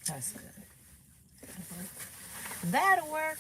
That's good. That'll work.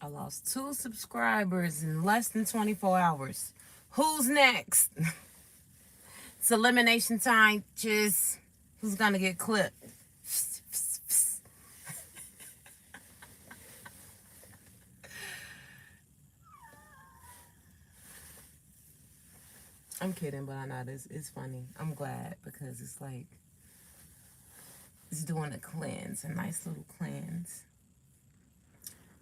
I lost 2 subscribers in less than 24 hours. Who's next? It's elimination time. Just who's gonna get clipped? I'm kidding, but I know it's funny. I'm glad because it's like it's doing a cleanse, a nice little cleanse.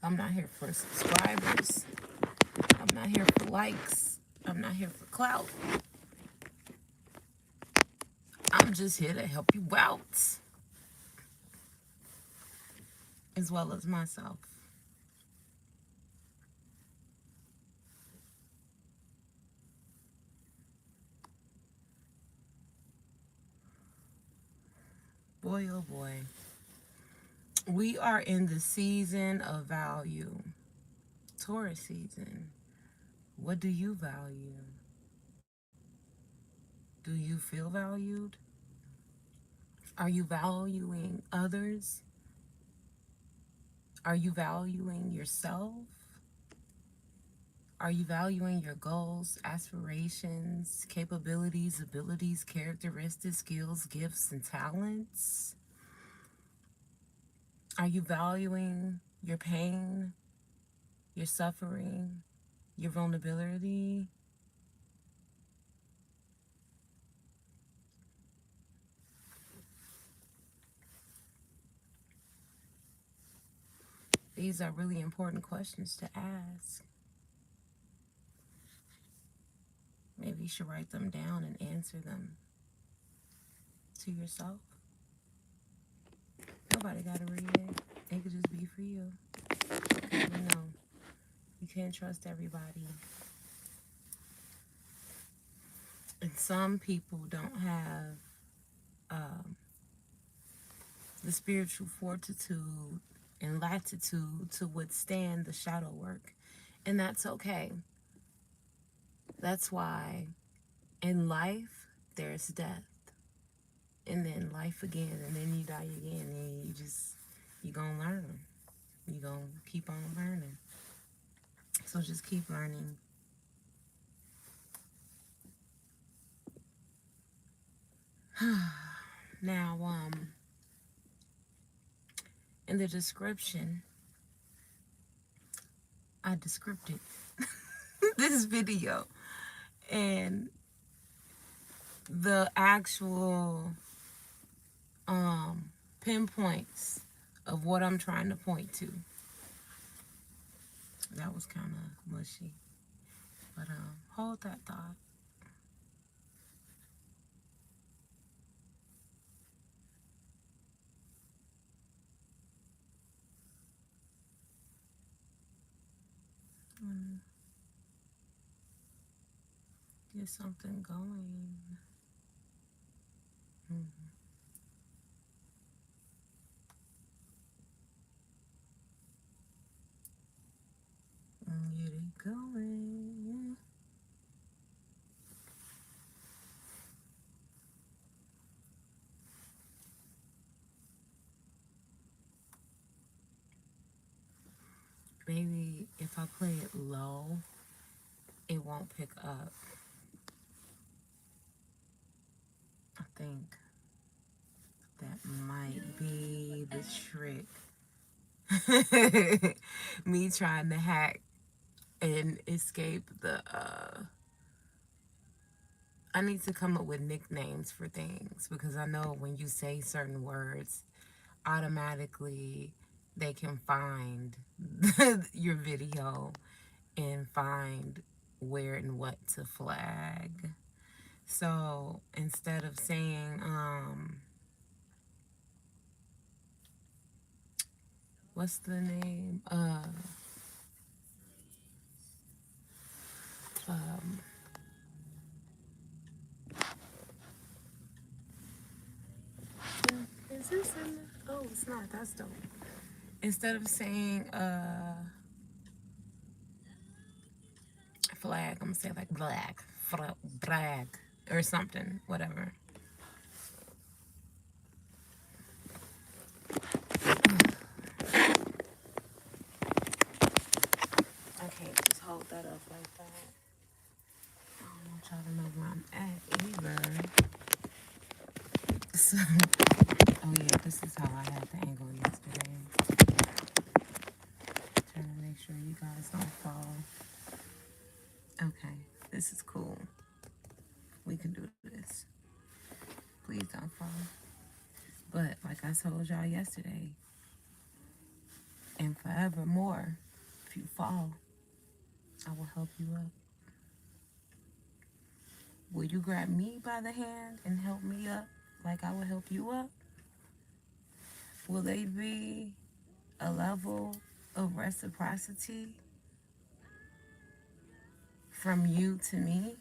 I'm not here for subscribers. I'm not here for likes. I'm not here for clout. I'm just here to help you out, as well as myself. Boy, oh boy. We are in the season of value. Taurus season. What do you value? Do you feel valued? Are you valuing others? Are you valuing yourself? Are you valuing your goals, aspirations, capabilities, abilities, characteristics, skills, gifts, and talents? Are you valuing your pain, your suffering, your vulnerability? These are really important questions to ask. Maybe you should write them down and answer them to yourself. Nobody got to read it. It could just be for you. You know, you can't trust everybody. And some people don't have the spiritual fortitude and latitude to withstand the shadow work. And that's okay. That's why in life, there's death. And then life again. And then you die again. And you're going to learn. You're going to keep on learning. So just keep learning. Now, in the description, I descripted this video and the actual pinpoints of what I'm trying to point to. That was kind of mushy, but hold that thought. Get something going. Get it going. Maybe if I play it low, it won't pick up. I think. might be the trick. Me trying to hack and escape the I need to come up with nicknames for things because I know when you say certain words, automatically they can find your video and find where and what to flag. So instead of saying, what's the name? Um, is this in? Oh, it's not. That's dope. Instead of saying flag, I'm gonna say like black, brag, or something, whatever. I can't just hold that up like that. I don't want y'all to know where I'm at either. So, oh yeah, this is how I had the angle yesterday. Trying to make sure you guys don't fall. Okay, this is cool. We can do this. Please don't fall. But like I told y'all yesterday, and forevermore, if you fall, I will help you up. Will you grab me by the hand and help me up like I will help you up? Will they be a level of reciprocity from you to me?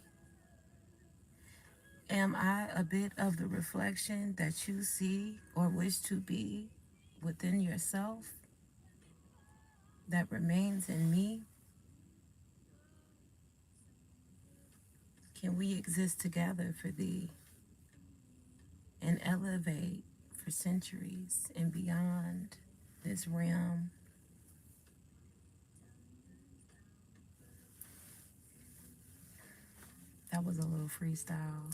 Am I a bit of the reflection that you see or wish to be within yourself that remains in me? Can we exist together for thee and elevate for centuries and beyond this realm? That was a little freestyle.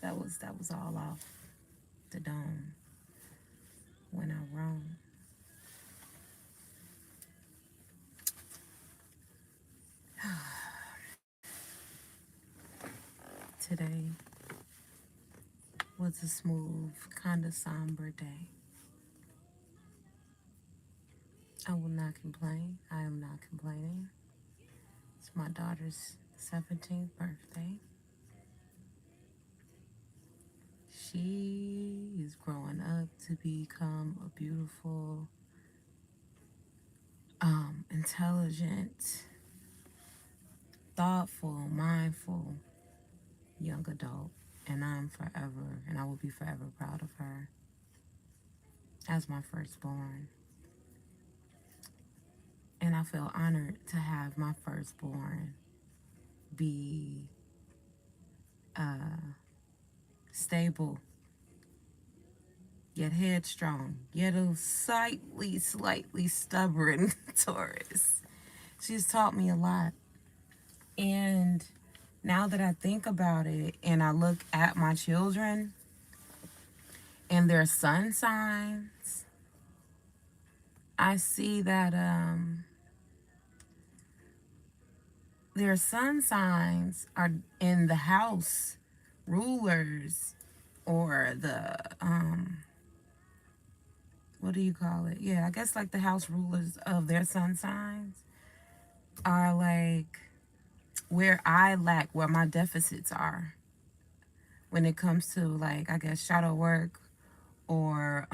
That was all off the dome when I roam. Today was a smooth, kind of somber day. I will not complain. I am not complaining. It's my daughter's 17th birthday. She is growing up to become a beautiful, intelligent, thoughtful, mindful young adult. And I'm forever, and I will be forever proud of her as my firstborn. And I feel honored to have my firstborn be stable, yet headstrong, yet a slightly stubborn Taurus. She's taught me a lot. And now that I think about it and I look at my children and their sun signs, I see that their sun signs are in the house rulers or the what do you call it? Yeah, I guess like the house rulers of their sun signs are like where I lack, where my deficits are when it comes to like I guess shadow work or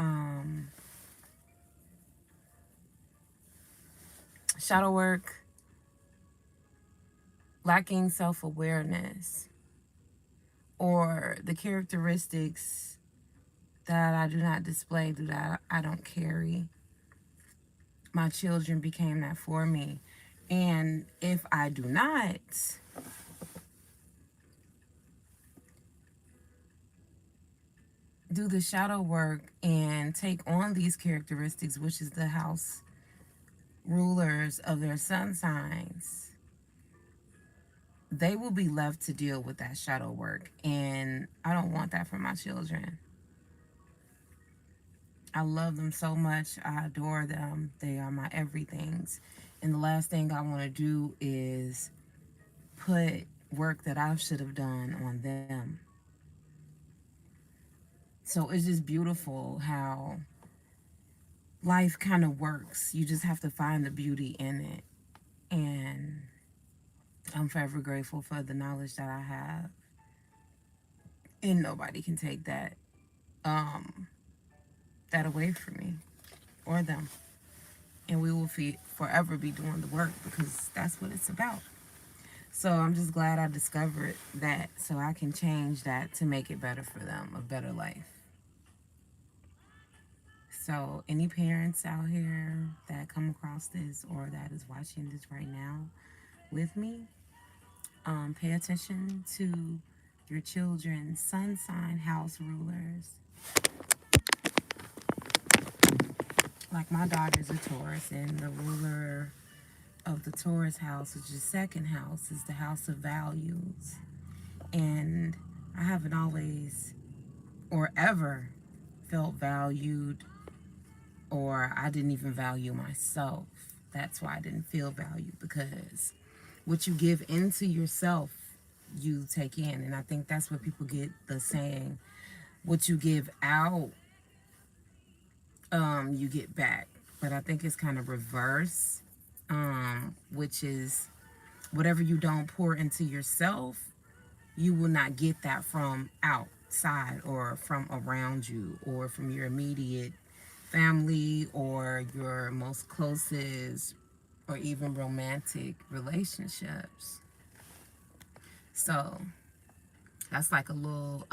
shadow work, lacking self-awareness, or the characteristics that I do not display, that I don't carry. My children became that for me. And if I do not do the shadow work and take on these characteristics, which is the house rulers of their sun signs, they will be left to deal with that shadow work. And I don't want that for my children. I love them so much. I adore them. They are my everythings. And the last thing I want to do is put work that I should have done on them. So it's just beautiful how life kind of works. You just have to find the beauty in it. And I'm forever grateful for the knowledge that I have. And nobody can take um that away from me or them. And we will forever be doing the work because that's what it's about. So I'm just glad I discovered that so I can change that to make it better for them, a better life. So any parents out here that come across this or that is watching this right now with me, pay attention to your children's sun sign house rulers. Like my daughter's a Taurus, and the ruler of the Taurus house, which is second house, is the house of values. And I haven't always or ever felt valued, or I didn't even value myself. That's why I didn't feel valued, because what you give into yourself, you take in. And I think that's where people get the saying, what you give out, you get back. But I think it's kind of reverse, which is whatever you don't pour into yourself, you will not get that from outside or from around you or from your immediate family or your most closest or even romantic relationships. So that's like a little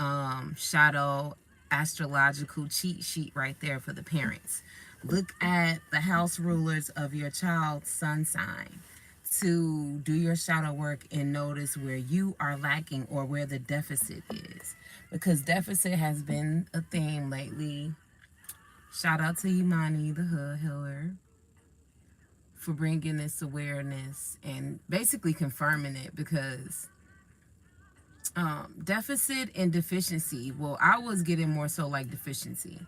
shadow astrological cheat sheet right there for the parents. Look at the house rulers of your child's sun sign to do your shadow work and notice where you are lacking or where the deficit is. Because deficit has been a theme lately. Shout out to Imani, the hood healer, for bringing this awareness and basically confirming it, because deficit and deficiency, well, I was getting more so like deficiency,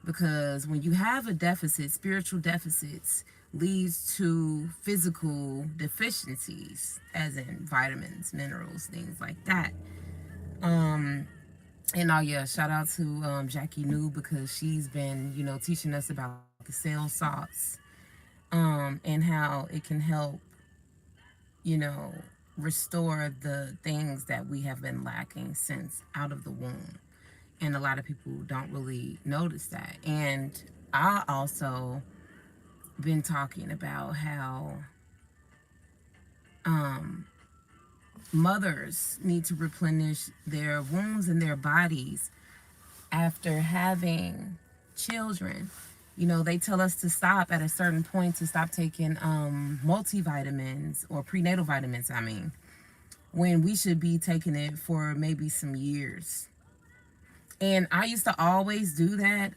because when you have a deficit, spiritual deficits leads to physical deficiencies, as in vitamins, minerals, things like that. And oh yeah, shout out to Jackie New, because she's been, teaching us about the cell salts, and how it can help, you know, restore the things that we have been lacking since out of the womb. And a lot of people don't really notice that. And I also been talking about how mothers need to replenish their wombs and their bodies after having children. They tell us to stop at a certain point, to stop taking multivitamins or prenatal vitamins, when we should be taking it for maybe some years. And I used to always do that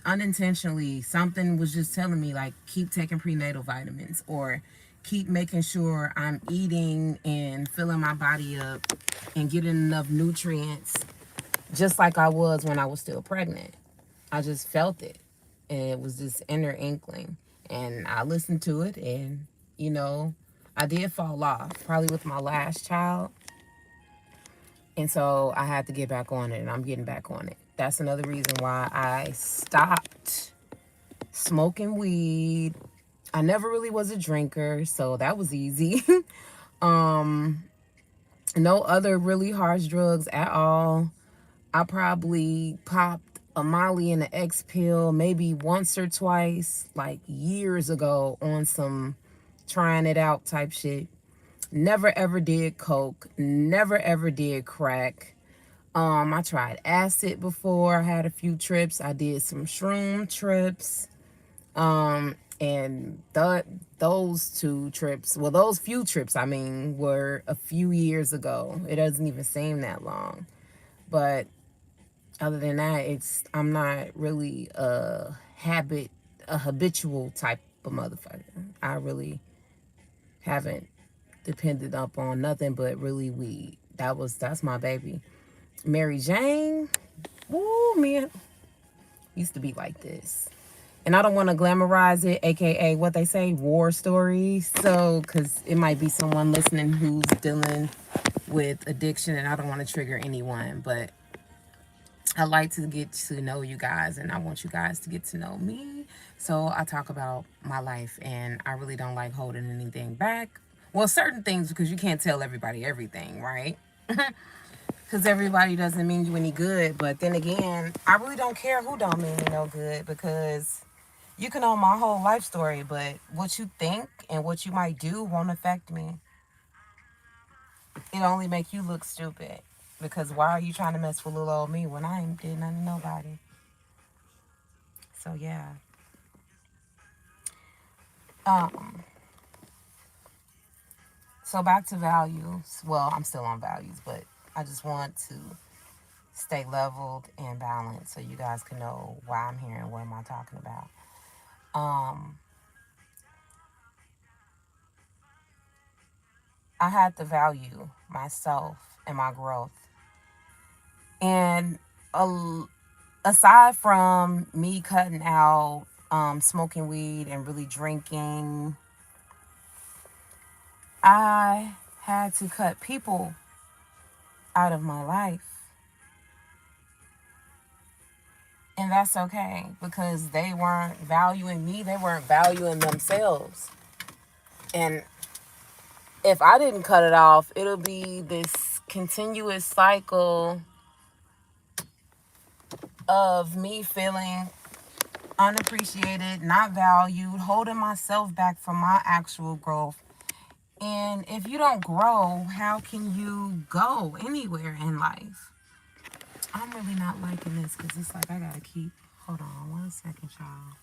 unintentionally. Something was just telling me, like, keep taking prenatal vitamins, or keep making sure I'm eating and filling my body up and getting enough nutrients, just like I was when I was still pregnant. I just felt it. And it was this inner inkling. And I listened to it, and, I did fall off, probably with my last child. And so I had to get back on it, and I'm getting back on it. That's another reason why I stopped smoking weed. I never really was a drinker, so that was easy. No other really harsh drugs at all. I probably popped a Molly and an X pill maybe once or twice, like years ago, on some trying it out type shit. Never ever did coke. Never ever did crack. I tried acid before. I had a few trips. I did some shroom trips. And those two trips, well, those few trips, were a few years ago. It doesn't even seem that long. But other than that, I'm not really a habitual type of motherfucker. I really haven't depended up on nothing but really weed. That's my baby. Mary Jane, woo, man. Used to be like this. And I don't want to glamorize it, aka what they say, war stories. So, because it might be someone listening who's dealing with addiction, and I don't want to trigger anyone, but I like to get to know you guys, and I want you guys to get to know me. So I talk about my life, and I really don't like holding anything back. Well, certain things, because you can't tell everybody everything, right? Because everybody doesn't mean you any good. But then again, I really don't care who don't mean me no good, because you can know my whole life story, but what you think and what you might do won't affect me. It only make you look stupid. Because why are you trying to mess with little old me when I ain't did nothing to nobody? So yeah. Um. So back to values. Well, I'm still on values, but I just want to stay leveled and balanced so you guys can know why I'm here and what am I talking about. Um. I had to value myself and my growth, and aside from me cutting out smoking weed and really drinking, I had to cut people out of my life. And that's okay, because they weren't valuing me, they weren't valuing themselves. And if I didn't cut it off, it'll be this continuous cycle of me feeling unappreciated, not valued, holding myself back from my actual growth. And if you don't grow, how can you go anywhere in life? I'm really not liking this, because it's like I gotta keep. Hold on 1 second, y'all.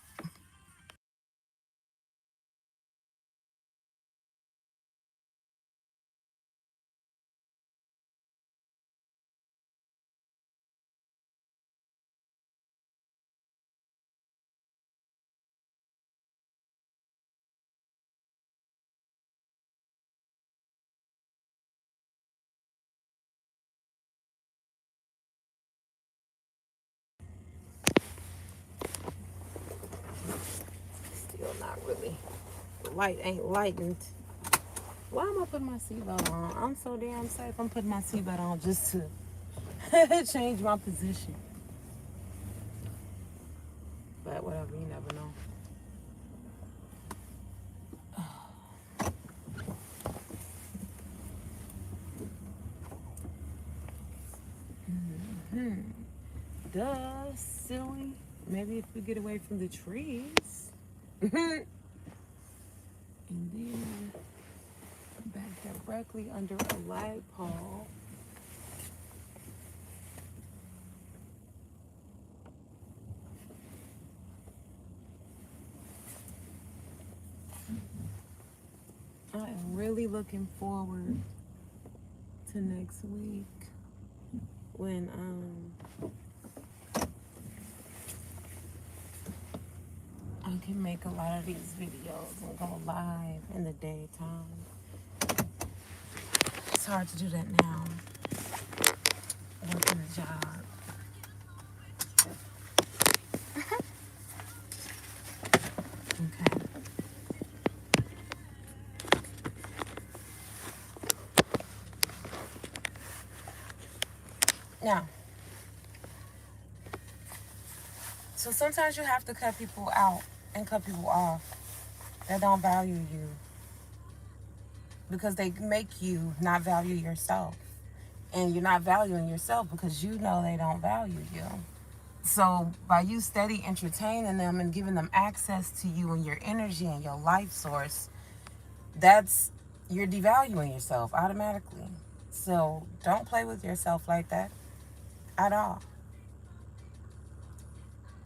Still not really. The light ain't lightened. Why am I putting my seatbelt on? I'm so damn safe. I'm putting my seatbelt on just to change my position. But whatever, you never know. Duh, silly. Maybe if we get away from the trees. And then back directly under a light pole. I am really looking forward to next week when I can make a lot of these videos and go live in the daytime. It's hard to do that now. Working a job. Okay. Now, so sometimes you have to cut people out and cut people off that don't value you, because they make you not value yourself. And you're not valuing yourself because you know they don't value you. So by you steady entertaining them and giving them access to you and your energy and your life source, that's, you're devaluing yourself automatically. So don't play with yourself like that at all.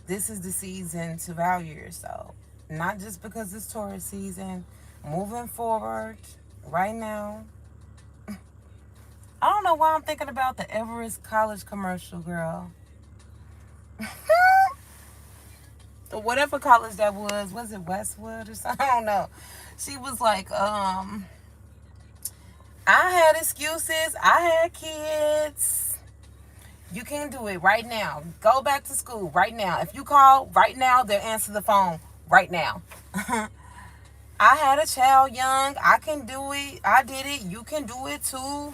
This is the season to value yourself. Not just because it's Taurus season. Moving forward, right now. I don't know why I'm thinking about the Everest College commercial, girl. Whatever college that was it Westwood or something? I don't know. She was like, I had excuses, I had kids, You can do it right now. Go back to school right now. If you call right now, they'll answer the phone right now. I had a child young. I can do it. I did it. You can do it too.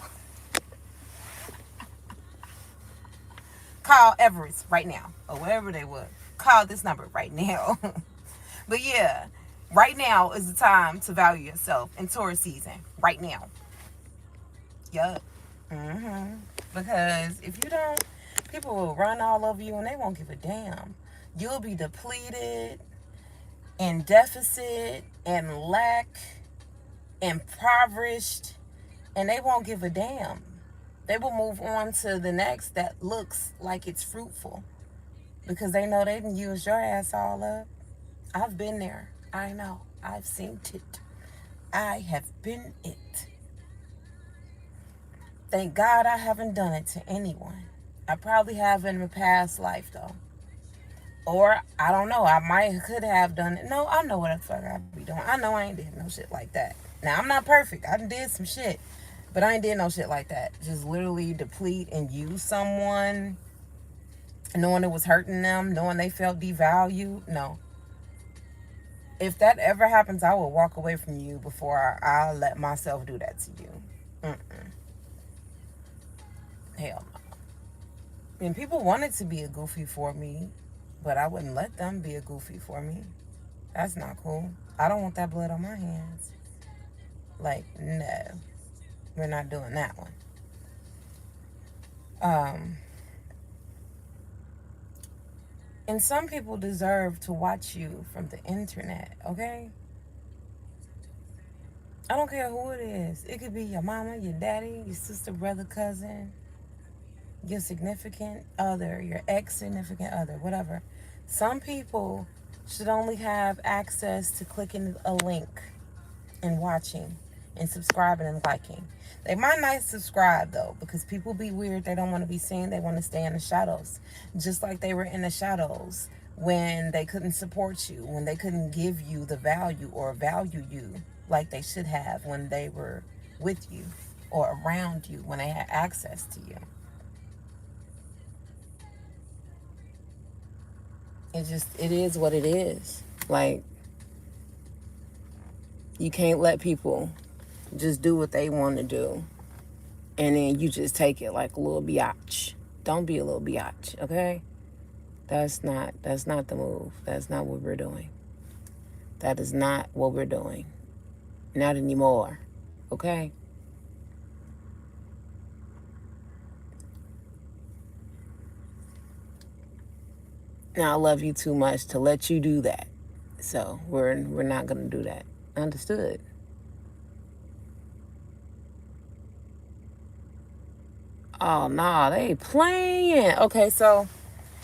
Call Everest right now, or whatever they would. Call this number right now. But yeah, right now is the time to value yourself in Taurus season. Right now. Yup. Because if you don't, people will run all over you and they won't give a damn. You'll be depleted, in deficit, and lack, impoverished, and they won't give a damn. They will move on to the next that looks like it's fruitful because they know they can use your ass all up. I've been there. I know. I've seen it. I have been it. Thank God I haven't done it to anyone. I probably have in a past life though. Or I don't know. Could have done it. No, I know what the fuck I be doing. I know I ain't did no shit like that. Now I'm not perfect. I done did some shit. But I ain't did no shit like that. Just literally deplete and use someone, knowing it was hurting them, knowing they felt devalued. No. If that ever happens, I will walk away from you before I let myself do that to you. Hell no. And people wanted to be a goofy for me, but I wouldn't let them be a goofy for me. That's not cool. I don't want that blood on my hands. Like, no. We're not doing that one. And some people deserve to watch you from the internet, okay? I don't care who it is. It could be your mama, your daddy, your sister, brother, cousin, your significant other, your ex-significant other, whatever. Some people should only have access to clicking a link and watching and subscribing and liking. They might not subscribe though, because people be weird. They don't want to be seen. They want to stay in the shadows. Just like they were in the shadows when they couldn't support you, when they couldn't give you the value or value you like they should have when they were with you or around you, when they had access to you. It is what it is. Like, you can't let people just do what they want to do and then you just take it like a little biatch. Don't be a little biatch, okay? That's not the move. That's not what we're doing. That is not what we're doing. Not anymore, okay? Now I love you too much to let you do that. So we're not gonna do that. Understood? Oh nah, they playing. Okay, so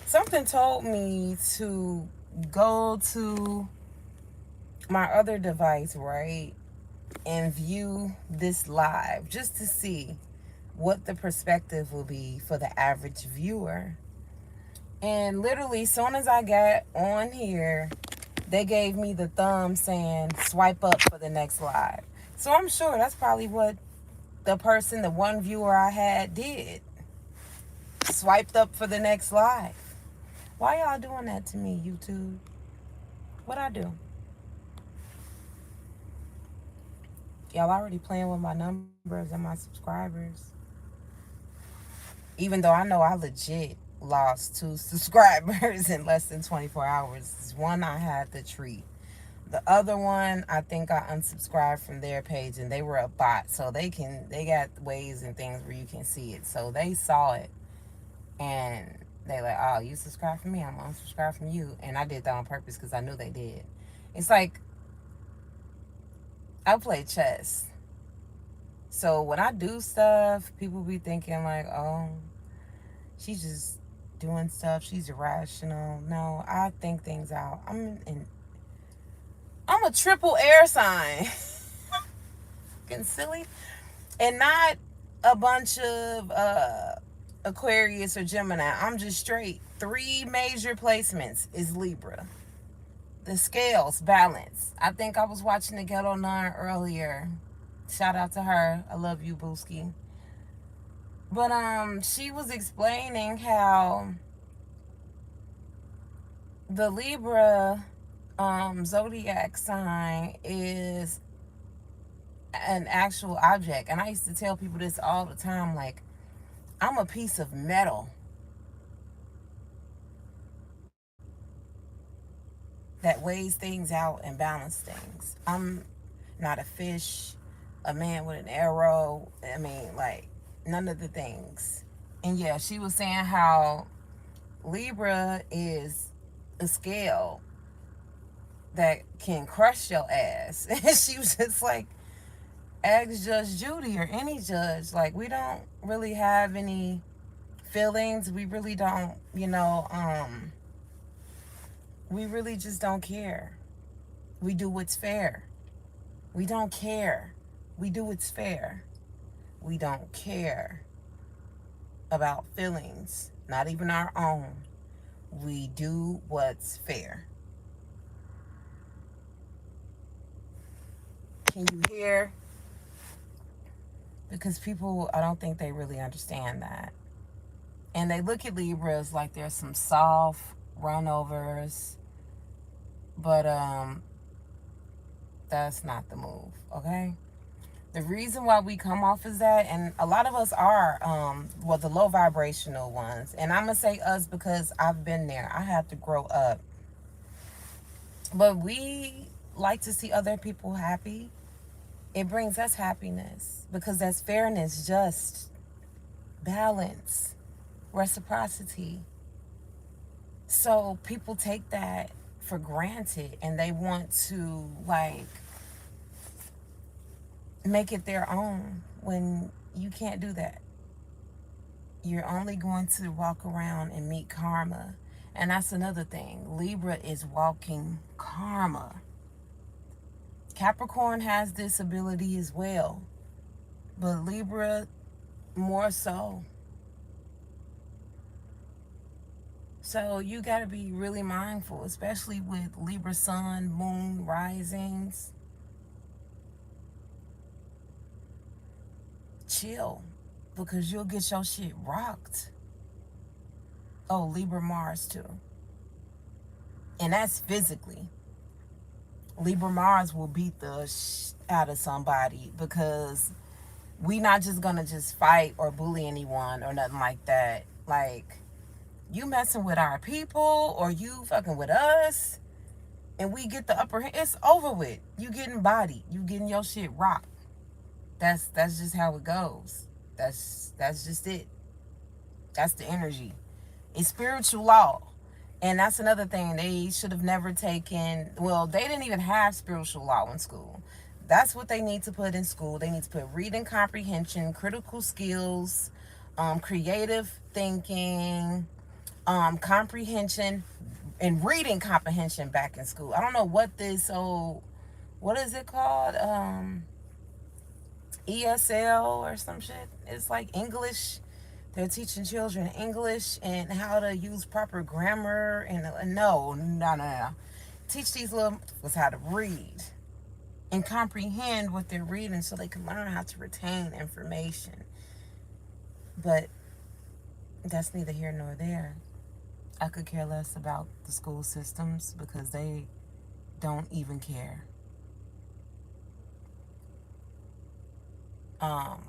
something told me to go to my other device, right? And view this live just to see what the perspective will be for the average viewer. And literally, as soon as I got on here, they gave me the thumb saying swipe up for the next live. So I'm sure that's probably what the one viewer I had did. Swiped up for the next live. Why y'all doing that to me, YouTube? What I do? Y'all already playing with my numbers and my subscribers. Even though I know I legit lost 2 subscribers in less than 24 hours. One I had to treat. The other one, I think I unsubscribed from their page and they were a bot. So they got ways and things where you can see it. So they saw it and they like, oh, you subscribe from me, I'm gonna unsubscribe from you. And I did that on purpose because I knew they did. It's like, I play chess. So when I do stuff, people be thinking like, oh, she's just doing stuff. She's irrational. No, I think things out. I'm a triple air sign. Getting silly. And not a bunch of Aquarius or Gemini. I'm just straight. 3 major placements is Libra. The scales balance. I think I was watching the Ghetto Nun earlier. Shout out to her. I love you, Booski. But she was explaining how the Libra zodiac sign is an actual object. And I used to tell people this all the time, like, I'm a piece of metal that weighs things out and balances things. I'm not a fish, a man with an arrow. I mean, like, none of the things. And yeah, she was saying how Libra is a scale that can crush your ass. And she was just like, ask Judge Judy or any judge. Like, we don't really have any feelings. We really don't, we really just don't care. We do what's fair. We don't care. We do what's fair. We don't care about feelings, not even our own. We do what's fair. Can you hear? Because people, I don't think they really understand that. And they look at Libras like there's some soft runovers, but that's not the move, okay? The reason why we come off as that, and a lot of us are, well, the low vibrational ones, and I'm gonna say us because I've been there. I had to grow up, but we like to see other people happy. It brings us happiness because that's fairness, just balance, reciprocity. So people take that for granted and they want to, like, make it their own when you can't do that. You're only going to walk around and meet karma. And that's another thing. Libra is walking karma. Capricorn has this ability as well, but Libra more so. So you got to be really mindful, especially with Libra sun, moon, risings. Chill, because you'll get your shit rocked. Oh, Libra Mars too. And that's physically. Libra Mars will beat the out of somebody because we not just gonna just fight or bully anyone or nothing like that. Like, you messing with our people or you fucking with us and we get the upper hand, it's over with. You getting bodied. You getting your shit rocked. That's just how it goes. That's just it. That's the energy. It's spiritual law. And that's another thing. They should have never taken, well, they didn't even have spiritual law in school. That's what they need to put in school. They need to put reading comprehension, critical skills, creative thinking, comprehension, and reading comprehension back in school. I don't know what this, so what is it called? ESL or some shit. It's like English. They're teaching children English and how to use proper grammar. And no. Teach these little kids how to read and comprehend what they're reading so they can learn how to retain information. But that's neither here nor there. I could care less about the school systems because they don't even care. Um,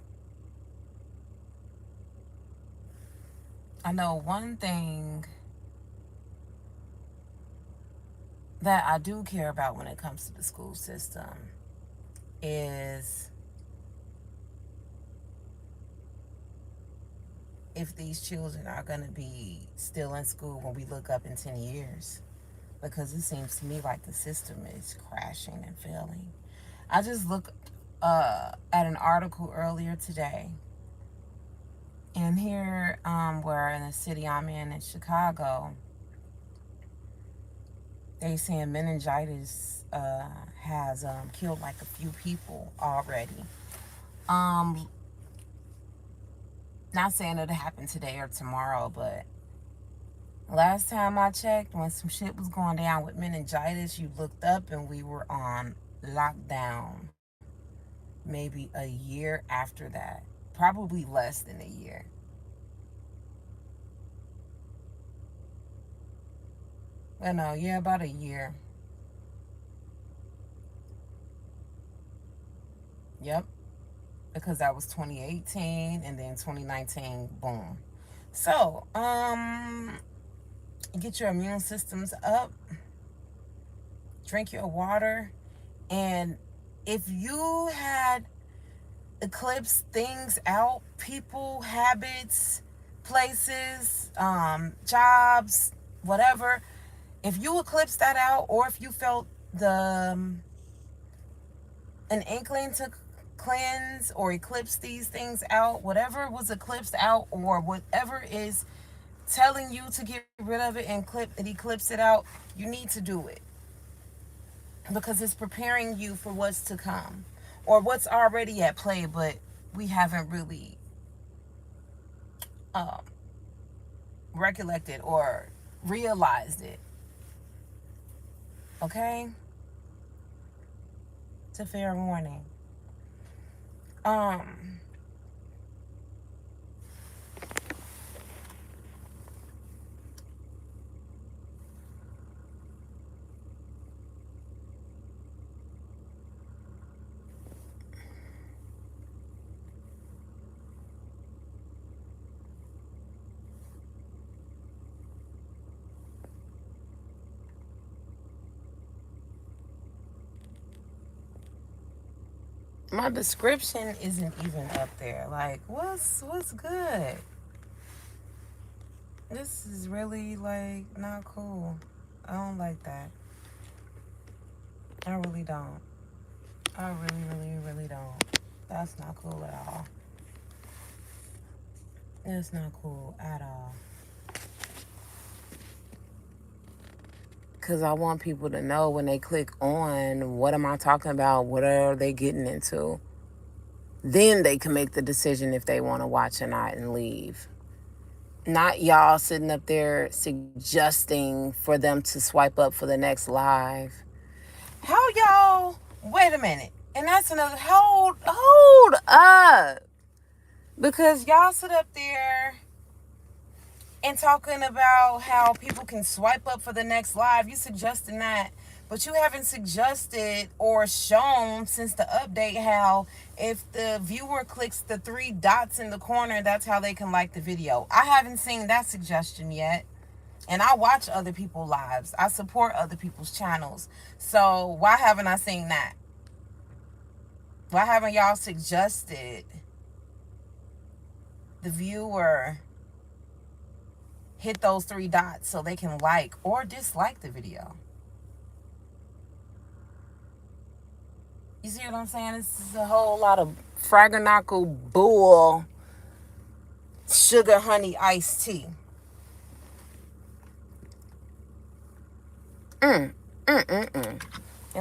I know one thing that I do care about when it comes to the school system is if these children are going to be still in school when we look up in 10 years. Because it seems to me like the system is crashing and failing. I just looked at an article earlier today. And here, where in the city I'm in Chicago, they saying meningitis has killed like a few people already. Um, Not saying it'll happen today or tomorrow, but last time I checked, when some shit was going down with meningitis, you looked up and we were on lockdown maybe a year after that. probably less than a year. I know, yeah, about a year. Yep, because that was 2018 and then 2019, boom. So, get your immune systems up, drink your water, and if you had eclipse things out, people, habits, places, jobs, whatever, if you eclipse that out, or if you felt the an inkling to cleanse or eclipse these things out, whatever was eclipsed out or whatever is telling you to get rid of it and eclipse it out, you need to do it, because it's preparing you for what's to come or what's already at play, but we haven't really um, recollected or realized it. Okay, it's a fair warning. um my description isn't even up there. Like, what's good? This is really like not cool. I don't like that. I really don't. I really don't. That's not cool at all. It's not cool at all. Because I want people to know when they click on what am I talking about, what are they getting into, then they can make the decision if they want to watch or not and leave. Not y'all sitting up there suggesting for them to swipe up for the next live. How y'all, wait a minute. And that's another, hold up. Because y'all sit up there and talking about how people can swipe up for the next live. You suggesting that, but you haven't suggested or shown since the update how if the viewer clicks the 3 dots in the corner, that's how they can like the video. I haven't seen that suggestion yet. And I watch other people's lives. I support other people's channels. So why haven't I seen that? Why haven't y'all suggested the viewer hit those 3 dots so they can like or dislike the video? You see what I'm saying? This is a whole lot of fraganacle bull, sugar honey iced tea. And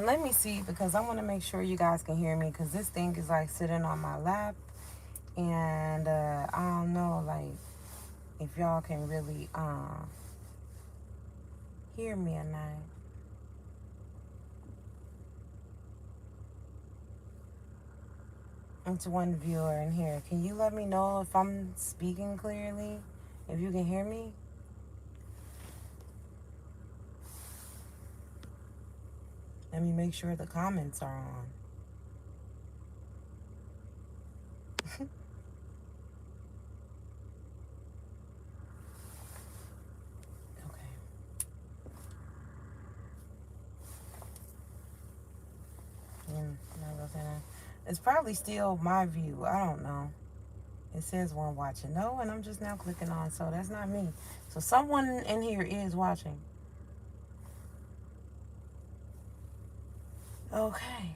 let me see, because I want to make sure you guys can hear me, because this thing is like sitting on my lap, and I don't know, like, if y'all can really hear me or not. It's one viewer in here. Can you let me know if I'm speaking clearly? If you can hear me? Let me make sure the comments are on. Okay. It's probably still my view. I don't know. It says one watching. No, and I'm just now clicking on, so that's not me. So someone in here is watching. Okay.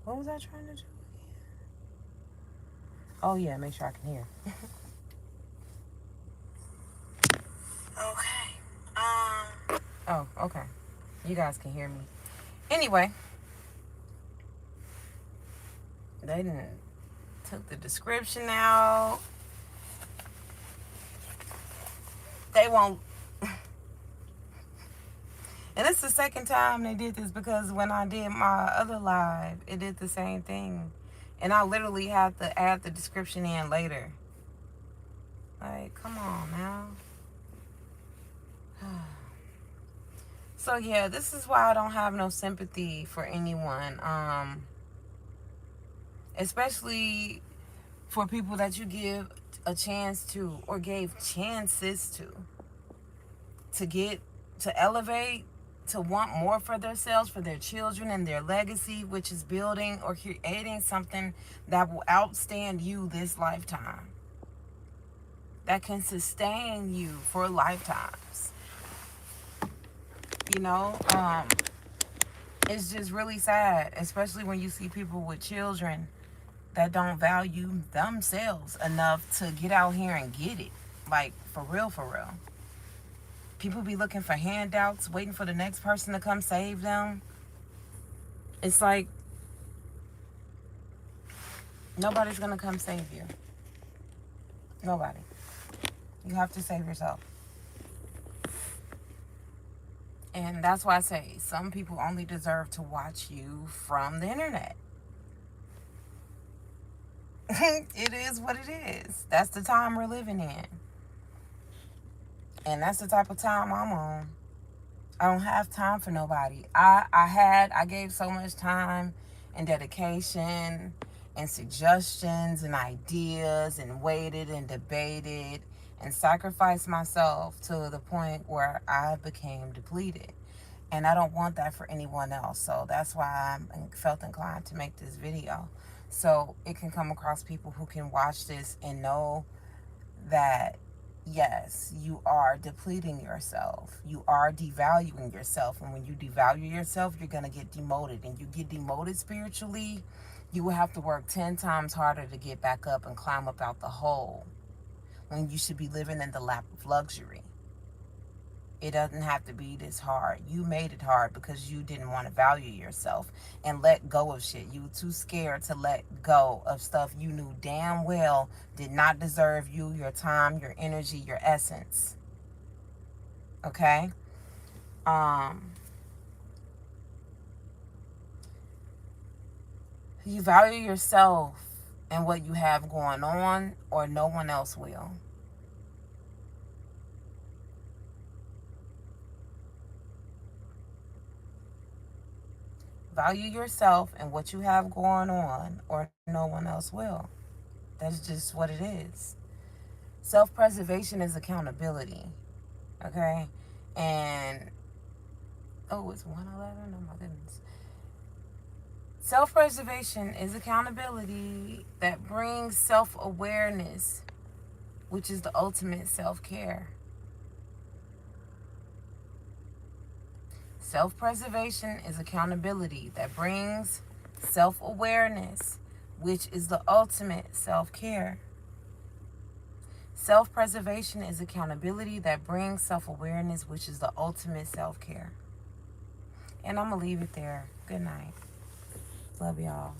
What was I trying to do? Oh yeah, make sure I can hear. Okay. Oh, okay. You guys can hear me. Anyway, they didn't took the description out. They won't. And it's the second time they did this, because when I did my other live, it did the same thing. And I literally have to add the description in later. Like, come on now. So yeah, this is why I don't have no sympathy for anyone. Especially for people that you give a chance to, or gave chances to get, to elevate, to want more for themselves, for their children and their legacy, which is building or creating something that will outstand you this lifetime, that can sustain you for lifetimes. You know, it's just really sad, especially when you see people with children that don't value themselves enough to get out here and get it. Like, for real, for real. People be looking for handouts, waiting for the next person to come save them. It's like, nobody's gonna come save you. Nobody. You have to save yourself. And that's why I say some people only deserve to watch you from the internet. It is what it is. That's the time we're living in. And that's the type of time I'm on. I don't have time for nobody. I gave so much time and dedication and suggestions and ideas and waited and debated and sacrificed myself to the point where I became depleted. And I don't want that for anyone else. So that's why I felt inclined to make this video. So it can come across people who can watch this and know that, yes, you are depleting yourself. You are devaluing yourself. And when you devalue yourself, you're going to get demoted. And you get demoted spiritually, you will have to work 10 times harder to get back up and climb up out the hole, when you should be living in the lap of luxury. It doesn't have to be this hard. You made it hard because you didn't want to value yourself and let go of shit. You were too scared to let go of stuff you knew damn well did not deserve you, your time, your energy, your essence. Okay? You value yourself and what you have going on, or no one else will. Value yourself and what you have going on, or no one else will. That's just what it is. Self-preservation is accountability. Okay? And, oh, it's 1:11? Oh my goodness. Self-preservation is accountability that brings self-awareness, which is the ultimate self-care. Self-preservation is accountability that brings self-awareness, which is the ultimate self-care. Self-preservation is accountability that brings self-awareness, which is the ultimate self-care. And I'm going to leave it there. Good night. Love y'all.